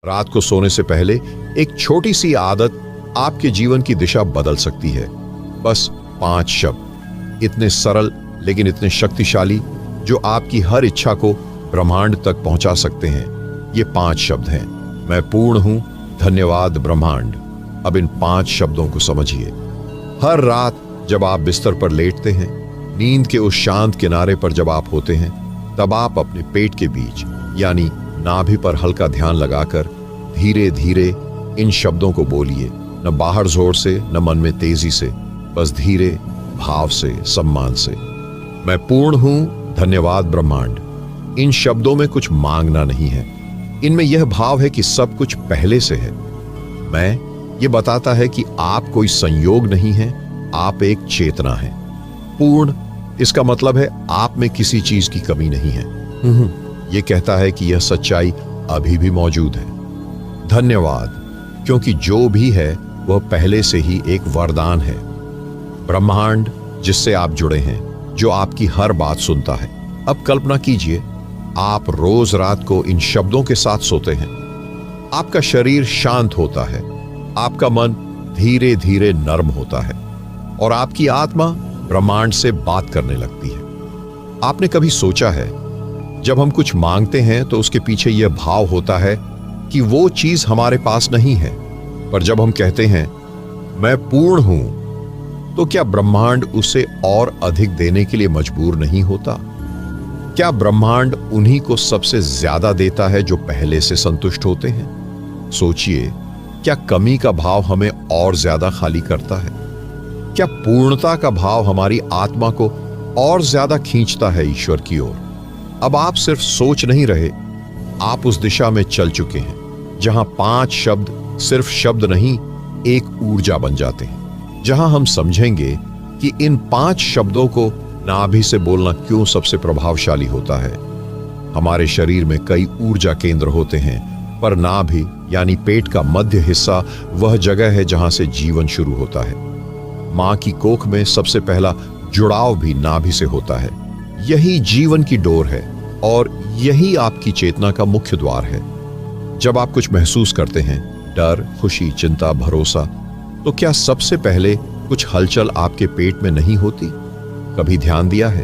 रात को सोने से पहले एक छोटी सी आदत आपके जीवन की दिशा बदल सकती है। बस 5 शब्द, इतने सरल लेकिन इतने शक्तिशाली, जो आपकी हर इच्छा को ब्रह्मांड तक पहुंचा सकते हैं। ये 5 शब्द हैं। मैं पूर्ण हूं, धन्यवाद ब्रह्मांड। अब इन 5 शब्दों को समझिए। हर रात जब आप बिस्तर पर लेटते हैं, नींद के उस शांत किनारे पर जब आप होते हैं, तब आप अपने पेट के बीच यानी नाभि पर हल्का ध्यान लगाकर धीरे धीरे इन शब्दों को बोलिए। न बाहर जोर से, न मन में तेजी से, बस धीरे, भाव से, सम्मान से। मैं पूर्ण हूं, धन्यवाद ब्रह्मांड। इन शब्दों में कुछ मांगना नहीं है। इनमें यह भाव है कि सब कुछ पहले से है। मैं ये बताता है कि आप कोई संयोग नहीं है, आप एक चेतना है। पूर्ण, इसका मतलब है आप में किसी चीज की कमी नहीं है। ये कहता है कि यह सच्चाई अभी भी मौजूद है। धन्यवाद, क्योंकि जो भी है वह पहले से ही एक वरदान है। ब्रह्मांड, जिससे आप जुड़े हैं, जो आपकी हर बात सुनता है। अब कल्पना कीजिए, आप रोज रात को इन शब्दों के साथ सोते हैं। आपका शरीर शांत होता है, आपका मन धीरे धीरे नर्म होता है और आपकी आत्मा ब्रह्मांड से बात करने लगती है। आपने कभी सोचा है, जब हम कुछ मांगते हैं तो उसके पीछे यह भाव होता है कि वो चीज हमारे पास नहीं है, पर जब हम कहते हैं मैं पूर्ण हूं, तो क्या ब्रह्मांड उसे और अधिक देने के लिए मजबूर नहीं होता? क्या ब्रह्मांड उन्हीं को सबसे ज्यादा देता है जो पहले से संतुष्ट होते हैं? सोचिए, क्या कमी का भाव हमें और ज्यादा खाली करता है? क्या पूर्णता का भाव हमारी आत्मा को और ज्यादा खींचता है ईश्वर की ओर? अब आप सिर्फ सोच नहीं रहे, आप उस दिशा में चल चुके हैं जहां 5 शब्द सिर्फ शब्द नहीं, एक ऊर्जा बन जाते हैं। जहां हम समझेंगे कि इन 5 शब्दों को नाभि से बोलना क्यों सबसे प्रभावशाली होता है। हमारे शरीर में कई ऊर्जा केंद्र होते हैं, पर नाभि यानी पेट का मध्य हिस्सा वह जगह है जहां से जीवन शुरू होता है। मां की कोख में सबसे पहला जुड़ाव भी नाभि से होता है। यही जीवन की डोर है और यही आपकी चेतना का मुख्य द्वार है। जब आप कुछ महसूस करते हैं, डर, खुशी, चिंता, भरोसा, तो क्या सबसे पहले कुछ हलचल आपके पेट में नहीं होती? कभी ध्यान दिया है?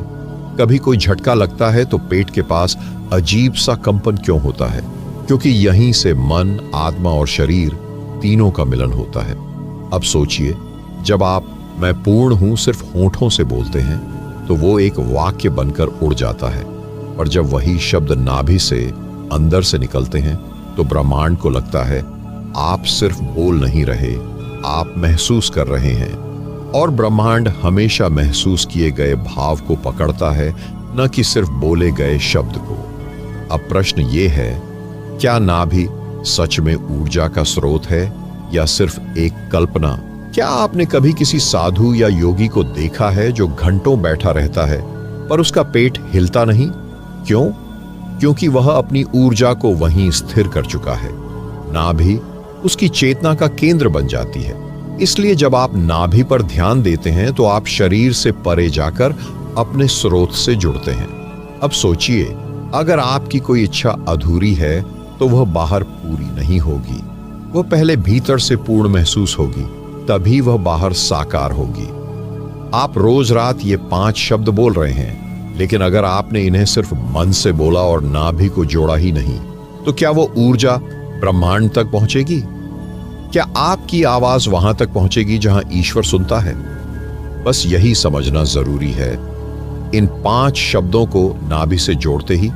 कभी कोई झटका लगता है तो पेट के पास अजीब सा कंपन क्यों होता है? क्योंकि यहीं से मन, आत्मा और शरीर तीनों का मिलन होता है। अब सोचिए, जब आप मैं पूर्ण हूं सिर्फ होठों से बोलते हैं, तो वो एक वाक्य बनकर उड़ जाता है, और जब वही शब्द नाभि से अंदर से निकलते हैं तो ब्रह्मांड को लगता है आप सिर्फ बोल नहीं रहे, आप महसूस कर रहे हैं। और ब्रह्मांड हमेशा महसूस किए गए भाव को पकड़ता है, न कि सिर्फ बोले गए शब्द को। अब प्रश्न ये है, क्या नाभि सच में ऊर्जा का स्रोत है या सिर्फ एक कल्पना? क्या आपने कभी किसी साधु या योगी को देखा है जो घंटों बैठा रहता है पर उसका पेट हिलता नहीं? क्यों? क्योंकि वह अपनी ऊर्जा को वहीं स्थिर कर चुका है। नाभि उसकी चेतना का केंद्र बन जाती है। इसलिए जब आप नाभि पर ध्यान देते हैं तो आप शरीर से परे जाकर अपने स्रोत से जुड़ते हैं। अब सोचिए, अगर आपकी कोई इच्छा अधूरी है तो वह बाहर पूरी नहीं होगी। वह पहले भीतर से पूर्ण महसूस होगी, तभी वह बाहर साकार होगी। आप रोज रात ये 5 शब्द बोल रहे हैं, लेकिन अगर आपने इन्हें सिर्फ मन से बोला और नाभि को जोड़ा ही नहीं, तो क्या वो ऊर्जा ब्रह्मांड तक पहुंचेगी? क्या आपकी आवाज वहां तक पहुंचेगी जहां ईश्वर सुनता है? बस यही समझना जरूरी है। इन 5 शब्दों को नाभि से जोड़ते ही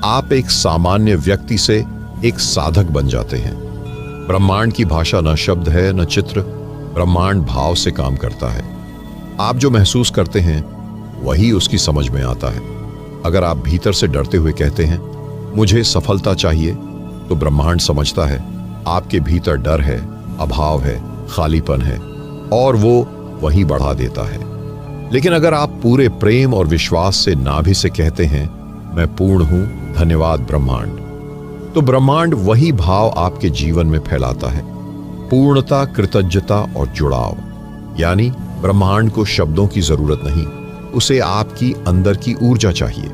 आप एक सामान्य व्यक्ति से एक साधक बन जाते हैं। ब्रह्मांड की भाषा न शब्द है, न चित्र। ब्रह्मांड भाव से काम करता है। आप जो महसूस करते हैं वही उसकी समझ में आता है। अगर आप भीतर से डरते हुए कहते हैं मुझे सफलता चाहिए, तो ब्रह्मांड समझता है आपके भीतर डर है, अभाव है, खालीपन है, और वो वही बढ़ा देता है। लेकिन अगर आप पूरे प्रेम और विश्वास से नाभि से कहते हैं मैं पूर्ण हूं, धन्यवाद ब्रह्मांड, तो ब्रह्मांड वही भाव आपके जीवन में फैलाता है। पूर्णता, कृतज्ञता और जुड़ाव। यानी ब्रह्मांड को शब्दों की जरूरत नहीं, उसे आपकी अंदर की ऊर्जा चाहिए।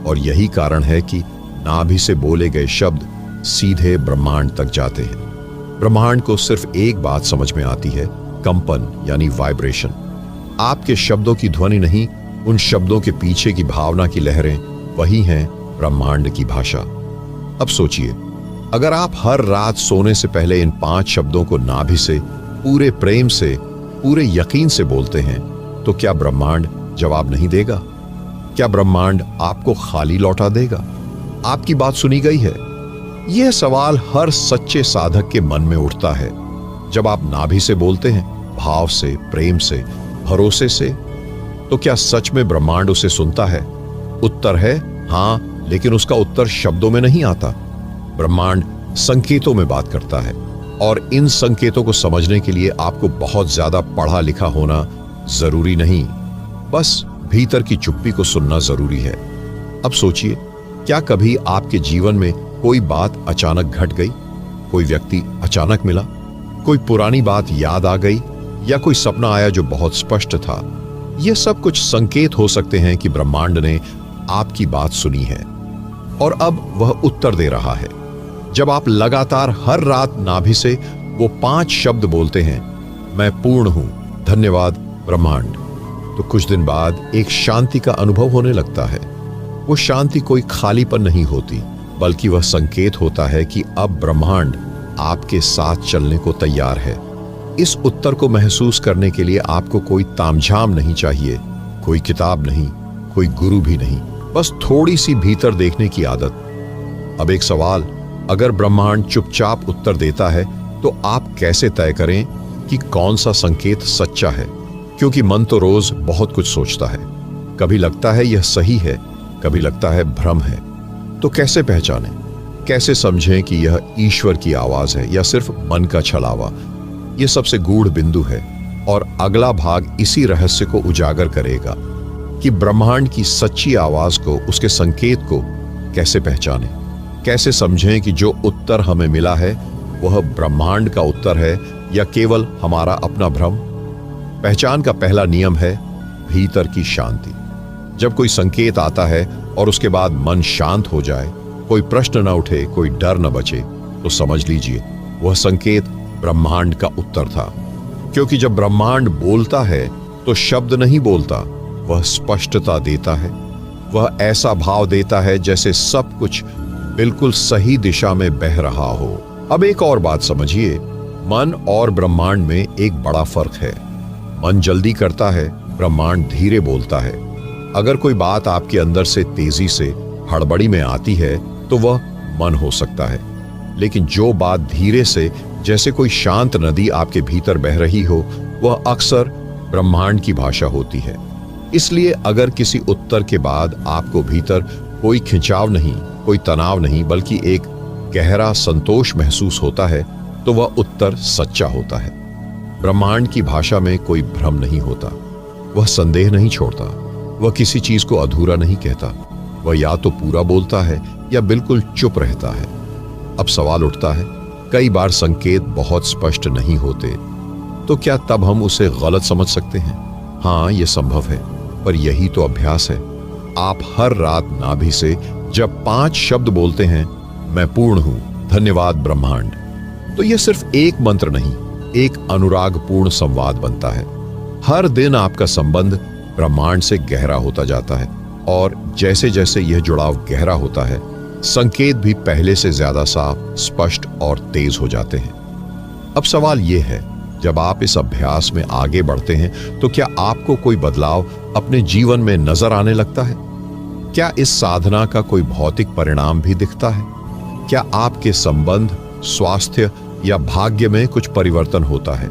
और यही कारण है कि नाभि से बोले गए शब्द सीधे ब्रह्मांड तक जाते हैं। ब्रह्मांड को सिर्फ एक बात समझ में आती है, कंपन यानी वाइब्रेशन। आपके शब्दों की ध्वनि नहीं, उन शब्दों के पीछे की भावना की लहरें, वही हैं ब्रह्मांड की भाषा। अब सोचिए, अगर आप हर रात सोने से पहले इन 5 शब्दों को नाभि से पूरे प्रेम से, पूरे यकीन से बोलते हैं, तो क्या ब्रह्मांड जवाब नहीं देगा? क्या ब्रह्मांड आपको खाली लौटा देगा? आपकी बात सुनी गई है? यह सवाल हर सच्चे साधक के मन में उठता है। जब आप नाभि से बोलते हैं, भाव से, प्रेम से, भरोसे से, तो क्या सच में ब्रह्मांड उसे सुनता है? उत्तर है हां, लेकिन उसका उत्तर शब्दों में नहीं आता। ब्रह्मांड संकेतों में बात करता है, और इन संकेतों को समझने के लिए आपको बहुत ज्यादा पढ़ा लिखा होना जरूरी नहीं, बस भीतर की चुप्पी को सुनना जरूरी है। अब सोचिए, क्या कभी आपके जीवन में कोई बात अचानक घट गई? कोई व्यक्ति अचानक मिला, कोई पुरानी बात याद आ गई, या कोई सपना आया जो बहुत स्पष्ट था? यह सब कुछ संकेत हो सकते हैं कि ब्रह्मांड ने आपकी बात सुनी है और अब वह उत्तर दे रहा है। जब आप लगातार हर रात नाभि से वो 5 शब्द बोलते हैं, मैं पूर्ण हूं, धन्यवाद ब्रह्मांड, तो कुछ दिन बाद एक शांति का अनुभव होने लगता है। वो शांति कोई खालीपन नहीं होती, बल्कि वह संकेत होता है कि अब ब्रह्मांड आपके साथ चलने को तैयार है। इस उत्तर को महसूस करने के लिए आपको कोई तामझाम नहीं चाहिए, कोई किताब नहीं, कोई गुरु भी नहीं, बस थोड़ी सी भीतर देखने की आदत। अब एक सवाल, अगर ब्रह्मांड चुपचाप उत्तर देता है, तो आप कैसे तय करें कि कौन सा संकेत सच्चा है? क्योंकि मन तो रोज बहुत कुछ सोचता है। कभी लगता है यह सही है, कभी लगता है भ्रम है। तो कैसे पहचानें, कैसे समझें कि यह ईश्वर की आवाज है या सिर्फ मन का छलावा? यह सबसे गूढ़ बिंदु है, और अगला भाग इसी रहस्य को उजागर करेगा कि ब्रह्मांड की सच्ची आवाज को, उसके संकेत को कैसे पहचानें, कैसे समझें कि जो उत्तर हमें मिला है वह ब्रह्मांड का उत्तर है या केवल हमारा अपना भ्रम। पहचान का पहला नियम है भीतर की शांति। जब कोई संकेत आता है और उसके बाद मन शांत हो जाए, कोई प्रश्न न उठे, कोई डर न बचे, तो समझ लीजिए वह संकेत ब्रह्मांड का उत्तर था। क्योंकि जब ब्रह्मांड बोलता है तो शब्द नहीं बोलता, वह स्पष्टता देता है। वह ऐसा भाव देता है जैसे सब कुछ बिल्कुल सही दिशा में बह रहा हो। अब एक और बात समझिए, मन और ब्रह्मांड में एक बड़ा फर्क है। मन जल्दी करता है, ब्रह्मांड धीरे बोलता है। अगर कोई बात आपके अंदर से तेजी से, हड़बड़ी में आती है, तो वह मन हो सकता है, लेकिन जो बात धीरे से, जैसे कोई शांत नदी आपके भीतर बह रही हो, वह अक्सर ब्रह्मांड की भाषा होती है। इसलिए अगर किसी उत्तर के बाद आपको भीतर कोई खिंचाव नहीं, कोई तनाव नहीं, बल्कि एक गहरा संतोष महसूस होता है, तो वह उत्तर सच्चा होता है। ब्रह्मांड की भाषा में कोई भ्रम नहीं होता, वह संदेह नहीं छोड़ता, वह किसी चीज को अधूरा नहीं कहता। वह या तो पूरा बोलता है या बिल्कुल चुप रहता है। अब सवाल उठता है, कई बार संकेत बहुत स्पष्ट नहीं होते, तो क्या तब हम उसे गलत समझ सकते हैं? हाँ, यह संभव है, पर यही तो अभ्यास है। आप हर रात नाभि से जब 5 शब्द बोलते हैं, मैं पूर्ण हूं, धन्यवाद ब्रह्मांड, तो यह सिर्फ एक मंत्र नहीं, एक अनुरागपूर्ण संवाद बनता है। हर दिन आपका संबंध ब्रह्मांड से गहरा होता जाता है, और जैसे जैसे यह जुड़ाव गहरा होता है, संकेत भी पहले से ज्यादा साफ, स्पष्ट और तेज हो जाते हैं। अब सवाल यह है, जब आप इस अभ्यास में आगे बढ़ते हैं, तो क्या आपको कोई बदलाव अपने जीवन में नजर आने लगता है? क्या इस साधना का कोई भौतिक परिणाम भी दिखता है? क्या आपके संबंध, स्वास्थ्य या भाग्य में कुछ परिवर्तन होता है?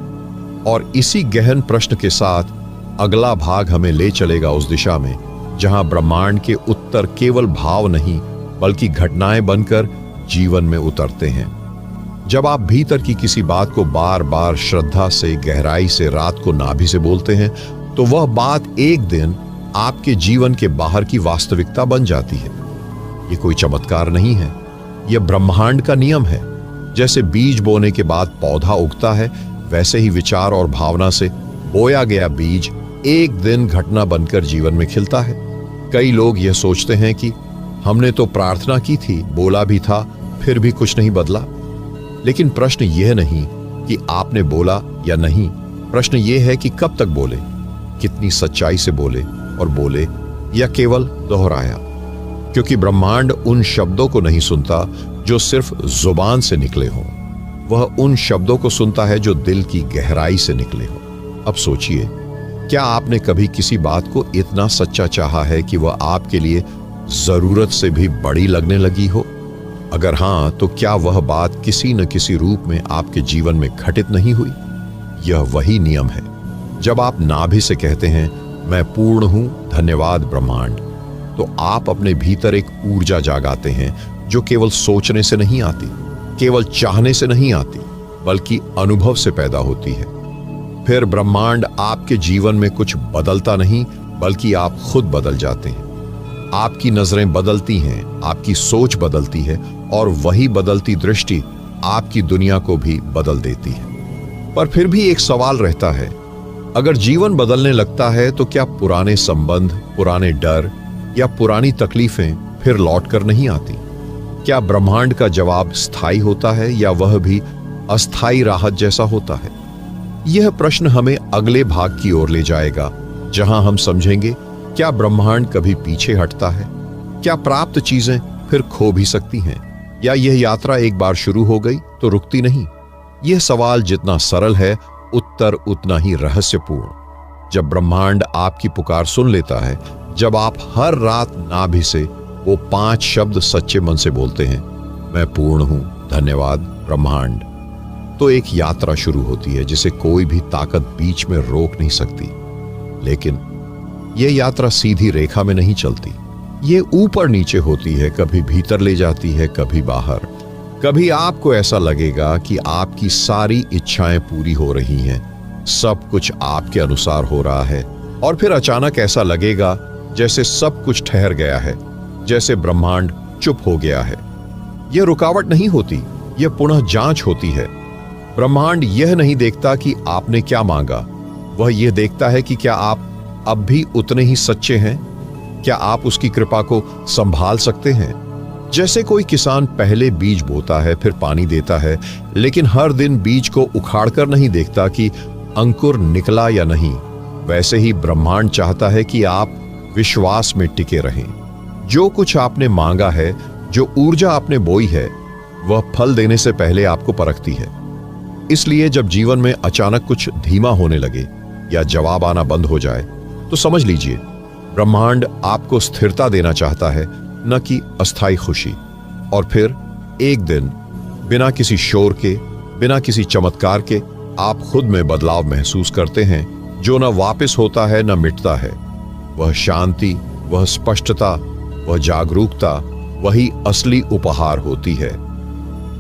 और इसी गहन प्रश्न के साथ अगला भाग हमें ले चलेगा उस दिशा में जहां ब्रह्मांड के उत्तर केवल भाव नहीं, बल्कि घटनाएं बनकर जीवन में उतरते हैं। जब आप भीतर की किसी बात को बार बार श्रद्धा से, गहराई से, रात को नाभि से बोलते हैं, तो वह बात एक दिन आपके जीवन के बाहर की वास्तविकता बन जाती है। ये कोई चमत्कार नहीं है, यह ब्रह्मांड का नियम है। जैसे बीज बोने के बाद पौधा उगता है, वैसे ही विचार और भावना से बोया गया बीज एक दिन घटना बनकर जीवन में खिलता है। कई लोग यह सोचते हैं कि हमने तो प्रार्थना की थी, बोला भी था, फिर भी कुछ नहीं बदला। लेकिन प्रश्न यह नहीं कि आपने बोला या नहीं, प्रश्न यह है कि कब तक बोले, कितनी सच्चाई से बोले, और बोले या केवल दोहराया। क्योंकि ब्रह्मांड उन शब्दों को नहीं सुनता जो सिर्फ जुबान से निकले हों, वह उन शब्दों को सुनता है जो दिल की गहराई से निकले हों। अब सोचिए, क्या आपने कभी किसी बात को इतना सच्चा चाहा है कि वह आपके लिए जरूरत से भी बड़ी लगने लगी हो? अगर हां, तो क्या वह बात किसी न किसी रूप में आपके जीवन में घटित नहीं हुई? यह वही नियम है। जब आप नाभि से कहते हैं, मैं पूर्ण हूं, धन्यवाद ब्रह्मांड, तो आप अपने भीतर एक ऊर्जा जागाते हैं जो केवल सोचने से नहीं आती, केवल चाहने से नहीं आती, बल्कि अनुभव से पैदा होती है। फिर ब्रह्मांड आपके जीवन में कुछ बदलता नहीं, बल्कि आप खुद बदल जाते हैं। आपकी नजरें बदलती हैं, आपकी सोच बदलती है, और वही बदलती दृष्टि आपकी दुनिया को भी बदल देती है। पर फिर भी एक सवाल रहता है, अगर जीवन बदलने लगता है तो क्या पुराने संबंध, पुराने डर या पुरानी तकलीफें फिर लौट कर नहीं आती? क्या ब्रह्मांड का जवाब स्थायी होता है या वह भी अस्थायी राहत जैसा होता है? यह प्रश्न हमें अगले भाग की ओर ले जाएगा, जहां हम समझेंगे क्या ब्रह्मांड कभी पीछे हटता है, क्या प्राप्त चीजें फिर खो भी सकती हैं, या यह यात्रा एक बार शुरू हो गई तो रुकती नहीं। यह सवाल जितना सरल है, उत्तर उतना ही रहस्यपूर्ण। जब ब्रह्मांड आपकी पुकार सुन लेता है, जब आप हर रात नाभि से वो 5 शब्द सच्चे मन से बोलते हैं, मैं पूर्ण हूं, धन्यवाद ब्रह्मांड, तो एक यात्रा शुरू होती है जिसे कोई भी ताकत बीच में रोक नहीं सकती। लेकिन यह यात्रा सीधी रेखा में नहीं चलती, ये ऊपर नीचे होती है, कभी भीतर ले जाती है, कभी बाहर। कभी आपको ऐसा लगेगा कि आपकी सारी इच्छाएं पूरी हो रही हैं, सब कुछ आपके अनुसार हो रहा है, और फिर अचानक ऐसा लगेगा जैसे सब कुछ ठहर गया है, जैसे ब्रह्मांड चुप हो गया है। यह रुकावट नहीं होती, यह पुनः जांच होती है। ब्रह्मांड यह नहीं देखता कि आपने क्या मांगा, वह यह देखता है कि क्या आप अब भी उतने ही सच्चे हैं, क्या आप उसकी कृपा को संभाल सकते हैं। जैसे कोई किसान पहले बीज बोता है, फिर पानी देता है, लेकिन हर दिन बीज को उखाड़कर नहीं देखता कि अंकुर निकला या नहीं, वैसे ही ब्रह्मांड चाहता है कि आप विश्वास में टिके रहें। जो कुछ आपने मांगा है, जो ऊर्जा आपने बोई है, वह फल देने से पहले आपको परखती है। इसलिए जब जीवन में अचानक कुछ धीमा होने लगे या जवाब आना बंद हो जाए, तो समझ लीजिए ब्रह्मांड आपको स्थिरता देना चाहता है, न कि अस्थायी खुशी। और फिर एक दिन बिना किसी शोर के, बिना किसी चमत्कार के, आप खुद में बदलाव महसूस करते हैं, जो न वापस होता है न मिटता है। वह शांति, वह स्पष्टता, वह जागरूकता, वही असली उपहार होती है।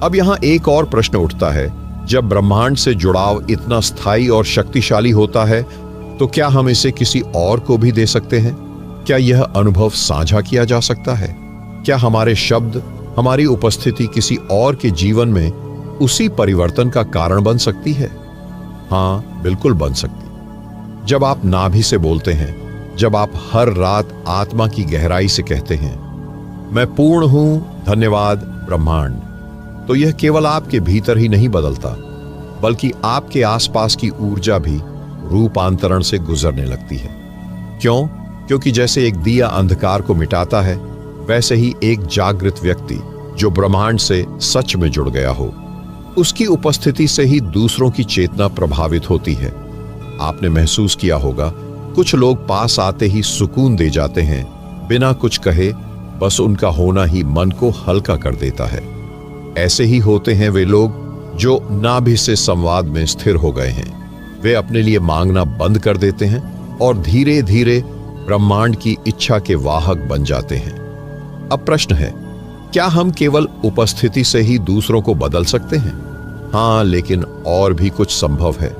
अब यहां एक और प्रश्न उठता है, जब ब्रह्मांड से जुड़ाव इतना स्थायी और शक्तिशाली होता है, तो क्या हम इसे किसी और को भी दे सकते हैं? क्या यह अनुभव साझा किया जा सकता है? क्या हमारे शब्द, हमारी उपस्थिति किसी और के जीवन में उसी परिवर्तन का कारण बन सकती है? हां, बिल्कुल बन सकती। जब आप नाभि से बोलते हैं, जब आप हर रात आत्मा की गहराई से कहते हैं, मैं पूर्ण हूं, धन्यवाद ब्रह्मांड, तो यह केवल आपके भीतर ही नहीं बदलता, बल्कि आपके आसपास की ऊर्जा भी रूपांतरण से गुजरने लगती है। क्यों? क्योंकि जैसे एक दिया अंधकार को मिटाता है, वैसे ही एक जागृत व्यक्ति जो ब्रह्मांड से सच में जुड़ गया हो, उसकी उपस्थिति से ही दूसरों की चेतना प्रभावित होती है। आपने महसूस किया होगा, कुछ लोग पास आते ही सुकून दे जाते हैं, बिना कुछ कहे, बस उनका होना ही मन को हल्का कर देता है। ऐसे ही होते हैं वे लोग जो नाभि से संवाद में स्थिर हो गए हैं। वे अपने लिए मांगना बंद कर देते हैं और धीरे धीरे ब्रह्मांड की इच्छा के वाहक बन जाते हैं। अब प्रश्न है, क्या हम केवल उपस्थिति से ही दूसरों को बदल सकते हैं? हाँ, लेकिन और भी कुछ संभव है।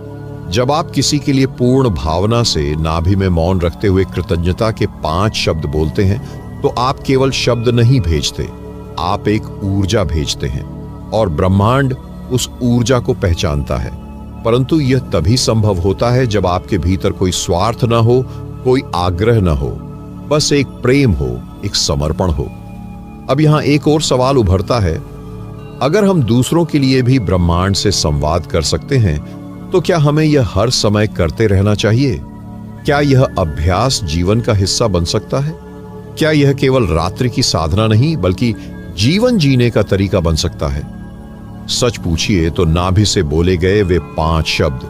जब आप किसी के लिए पूर्ण भावना से नाभि में मौन रखते हुए कृतज्ञता के 5 शब्द बोलते हैं, तो आप केवल शब्द नहीं भेजते, आप एक ऊर्जा भेजते हैं, और ब्रह्मांड उस ऊर्जा को पहचानता है। परंतु यह तभी संभव होता है जब आपके भीतर कोई स्वार्थ न हो, कोई आग्रह न हो, बस एक प्रेम हो, एक समर्पण हो। अब यहां एक और सवाल उभरता है, अगर हम दूसरों के लिए भी ब्रह्मांड से संवाद कर सकते हैं, तो क्या हमें यह हर समय करते रहना चाहिए? क्या यह अभ्यास जीवन का हिस्सा बन सकता है? क्या यह केवल रात्रि की साधना नहीं, बल्कि जीवन जीने का तरीका बन सकता है? सच पूछिए तो नाभि से बोले गए वे 5 शब्द,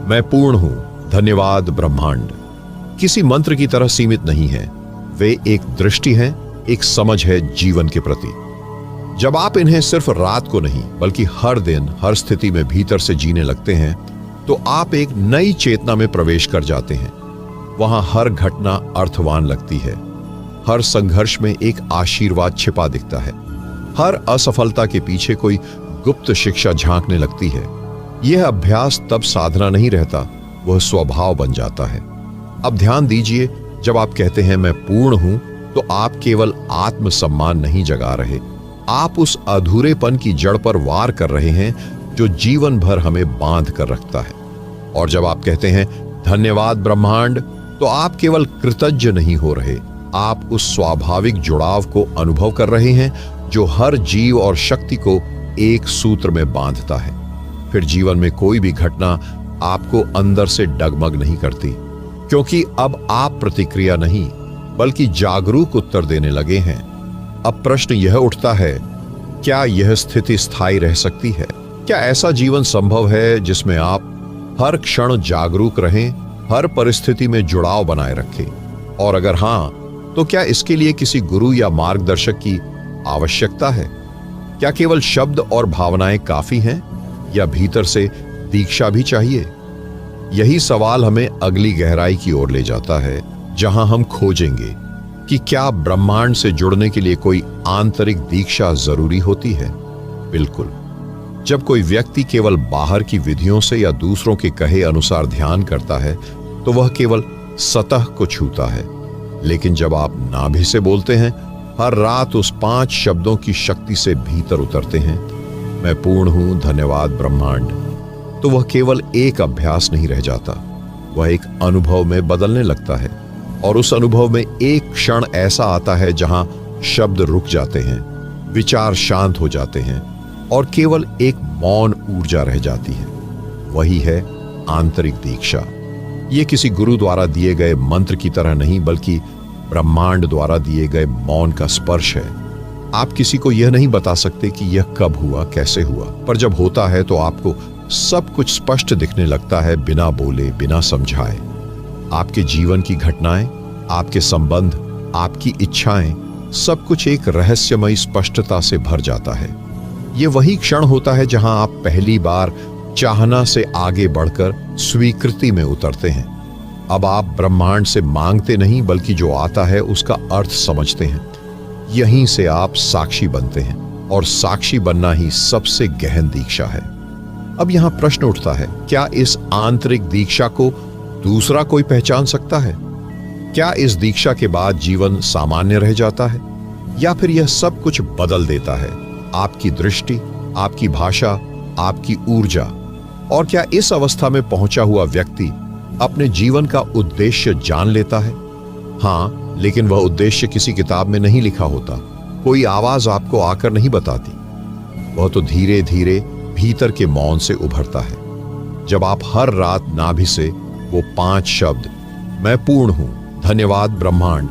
मैं पूर्ण हूं, धन्यवाद ब्रह्मांड, किसी मंत्र की तरह सीमित नहीं है। वे एक दृष्टि हैं, एक समझ है जीवन के प्रति। जब आप इन्हें सिर्फ रात को नहीं, बल्कि हर दिन, हर स्थिति में भीतर से जीने लगते हैं, तो आप एक नई चेतना में प्रवेश कर जाते हैं। वहां हर घटना अर्थवान लगती है, हर संघर्ष में एक आशीर्वाद छिपा दिखता है, हर असफलता के पीछे कोई गुप्त शिक्षा झांकने लगती है। यह अभ्यास तब साधना नहीं रहता, वह स्वभाव बन जाता है। अब ध्यान दीजिए, जब आप कहते हैं मैं पूर्ण हूं, तो आप केवल आत्मसम्मान नहीं जगा रहे, आप उस अधूरेपन की जड़ पर वार कर रहे हैं जो जीवन भर हमें बांध कर रखता है। और जब आप कहते हैं धन्यवाद ब्रह्मांड, तो आप केवल कृतज्ञ नहीं हो रहे, आप उस स्वाभाविक जुड़ाव को अनुभव कर रहे हैं जो हर जीव और शक्ति को एक सूत्र में बांधता है। फिर जीवन में कोई भी घटना आपको अंदर से डगमग नहीं करती, क्योंकि अब आप प्रतिक्रिया नहीं, बल्कि जागरूक उत्तर देने लगे हैं। अब प्रश्न यह उठता है, क्या यह स्थिति स्थायी रह सकती है? क्या ऐसा जीवन संभव है जिसमें आप हर क्षण जागरूक रहें, हर परिस्थिति में जुड़ाव बनाए रखें? और अगर हां, तो क्या इसके लिए किसी गुरु या मार्गदर्शक की आवश्यकता है? क्या केवल शब्द और भावनाएं काफी हैं, या भीतर से दीक्षा भी चाहिए? यही सवाल हमें अगली गहराई की ओर ले जाता है, जहां हम खोजेंगे कि क्या ब्रह्मांड से जुड़ने के लिए कोई आंतरिक दीक्षा जरूरी होती है? बिल्कुल। जब कोई व्यक्ति केवल बाहर की विधियों से या दूसरों के कहे अनुसार ध्यान करता है, तो वह केवल सतह को छूता है। लेकिन जब आप नाभि से बोलते हैं, हर रात उस 5 शब्दों की शक्ति से भीतर उतरते हैं, मैं पूर्ण हूं, धन्यवाद ब्रह्मांड, तो वह केवल एक अभ्यास नहीं रह जाता, वह एक अनुभव में बदलने लगता है। और उस अनुभव में एक क्षण ऐसा आता है जहां शब्द रुक जाते हैं, विचार शांत हो जाते हैं, और केवल एक मौन ऊर्जा रह जाती है। वही है आंतरिक दीक्षा। ये किसी गुरु द्वारा दिए गए मंत्र की तरह नहीं, बल्कि ब्रह्मांड द्वारा दिए गए मौन का स्पर्श है। आप किसी को यह नहीं बता सकते कि यह कब हुआ, कैसे हुआ, पर जब होता है तो आपको सब कुछ स्पष्ट दिखने लगता है, बिना बोले, बिना समझाए। आपके जीवन की घटनाएं, आपके संबंध, आपकी इच्छाएं, सब कुछ एक रहस्यमयी स्पष्टता से भर जाता है। यह वही क्षण होता है जहां आप पहली बार चाहना से आगे बढ़कर स्वीकृति में उतरते हैं। अब आप ब्रह्मांड से मांगते नहीं, बल्कि जो आता है उसका अर्थ समझते हैं। यहीं से आप साक्षी बनते हैं, और साक्षी बनना ही सबसे गहन दीक्षा है। अब यहां प्रश्न उठता है, क्या इस आंतरिक दीक्षा को दूसरा कोई पहचान सकता है? क्या इस दीक्षा के बाद जीवन सामान्य रह जाता है, या फिर यह सब कुछ बदल देता है? आपकी दृष्टि, आपकी भाषा, आपकी ऊर्जा। और क्या इस अवस्था में पहुंचा हुआ व्यक्ति अपने जीवन का उद्देश्य जान लेता है? हां, लेकिन वह उद्देश्य किसी किताब में नहीं लिखा होता, कोई आवाज आपको आकर नहीं बताती। वह तो धीरे धीरे भीतर के मौन से उभरता है। जब आप हर रात नाभि से वो 5 शब्द, मैं पूर्ण हूं, धन्यवाद ब्रह्मांड,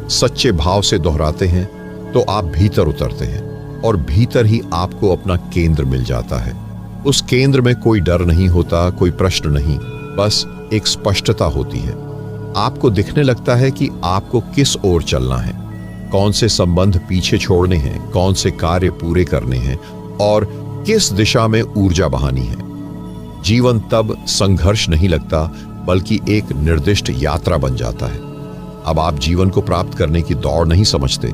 सच्चे भाव से दोहराते हैं, तो आप भीतर उतरते हैं, और भीतर ही आपको अपना केंद्र मिल जाता है। उस केंद्र में कोई डर नहीं होता, कोई प्रश्न नहीं, बस एक स्पष्टता होती है। आपको दिखने लगता है कि आपको किस ओर चलना है, कौन से संबंध पीछे छोड़ने हैं, कौन से कार्य पूरे करने हैं, और किस दिशा में ऊर्जा बहानी है। जीवन तब संघर्ष नहीं लगता, बल्कि एक निर्दिष्ट यात्रा बन जाता है। अब आप जीवन को प्राप्त करने की दौड़ नहीं समझते,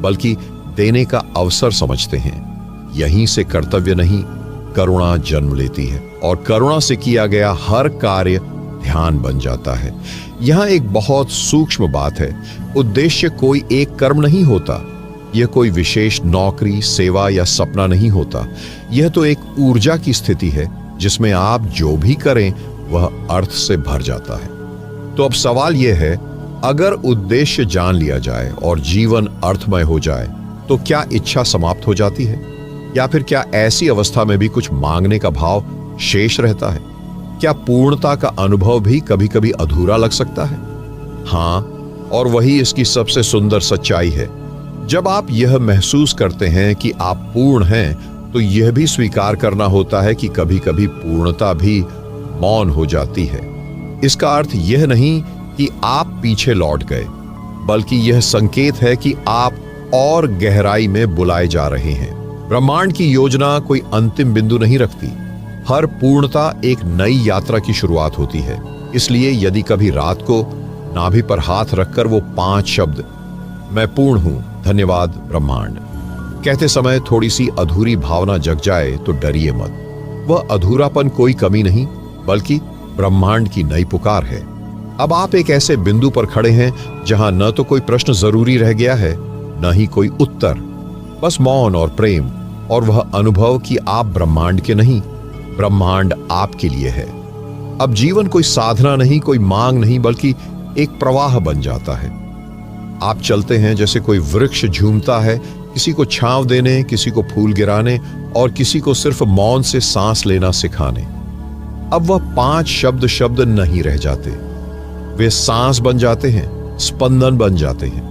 बल्कि देने का अवसर समझते हैं। यहीं से कर्तव्य नहीं, करुणा जन्म लेती है, और करुणा से किया गया हर कार्य ध्यान बन जाता है। यहां एक बहुत सूक्ष्म बात है, उद्देश्य कोई एक कर्म नहीं होता, यह कोई विशेष नौकरी, सेवा या सपना नहीं होता। यह तो एक ऊर्जा की स्थिति है जिसमें आप जो भी करें वह अर्थ से भर जाता है। तो अब सवाल यह है, अगर उद्देश्य जान लिया जाए और जीवन अर्थमय हो जाए, तो क्या इच्छा समाप्त हो जाती है? या फिर क्या ऐसी अवस्था में भी कुछ मांगने का भाव शेष रहता है? क्या पूर्णता का अनुभव भी कभी कभी अधूरा लग सकता है? हाँ, और वही इसकी सबसे सुंदर सच्चाई है। जब आप यह महसूस करते हैं कि आप पूर्ण हैं, तो यह भी स्वीकार करना होता है कि कभी कभी पूर्णता भी मौन हो जाती है। इसका अर्थ यह नहीं कि आप पीछे लौट गए, बल्कि यह संकेत है कि आप और गहराई में बुलाए जा रहे हैं। ब्रह्मांड की योजना कोई अंतिम बिंदु नहीं रखती। हर पूर्णता एक नई यात्रा की शुरुआत होती है। इसलिए यदि कभी रात को नाभि पर हाथ रखकर वो 5 शब्द, मैं पूर्ण हूं, धन्यवाद ब्रह्मांड, कहते समय थोड़ी सी अधूरी भावना जग जाए, तो डरिए मत। वह अधूरापन कोई कमी नहीं, बल्कि ब्रह्मांड की नई पुकार है। अब आप एक ऐसे बिंदु पर खड़े हैं जहां न तो कोई प्रश्न जरूरी रह गया है, न ही कोई उत्तर, बस मौन और प्रेम और वह अनुभव कि आप ब्रह्मांड के नहीं, ब्रह्मांड आपके लिए है। अब जीवन कोई साधना नहीं, कोई मांग नहीं, बल्कि एक प्रवाह बन जाता है। आप चलते हैं जैसे कोई वृक्ष झूमता है, किसी को छांव देने, किसी को फूल गिराने और किसी को सिर्फ मौन से सांस लेना सिखाने। अब वह 5 शब्द नहीं रह जाते, वे सांस बन जाते हैं, स्पंदन बन जाते हैं।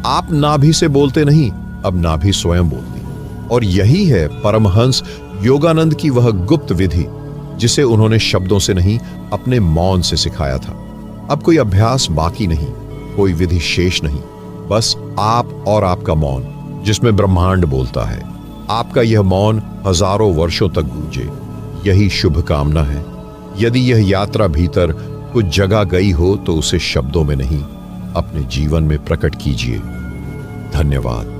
आप नाभि से बोलते नहीं, अब नाभि स्वयं बोलती। और यही है परमहंस योगानंद की वह गुप्त विधि, जिसे उन्होंने शब्दों से नहीं, अपने मौन से सिखाया था। अब कोई अभ्यास बाकी नहीं, कोई विधि शेष नहीं, बस आप और आपका मौन, जिसमें ब्रह्मांड बोलता है। आपका यह मौन हजारों वर्षों तक गूंजे, यही शुभ कामना है। यदि यह यात्रा भीतर कुछ जगह गई हो, तो उसे शब्दों में नहीं, अपने जीवन में प्रकट कीजिए। धन्यवाद।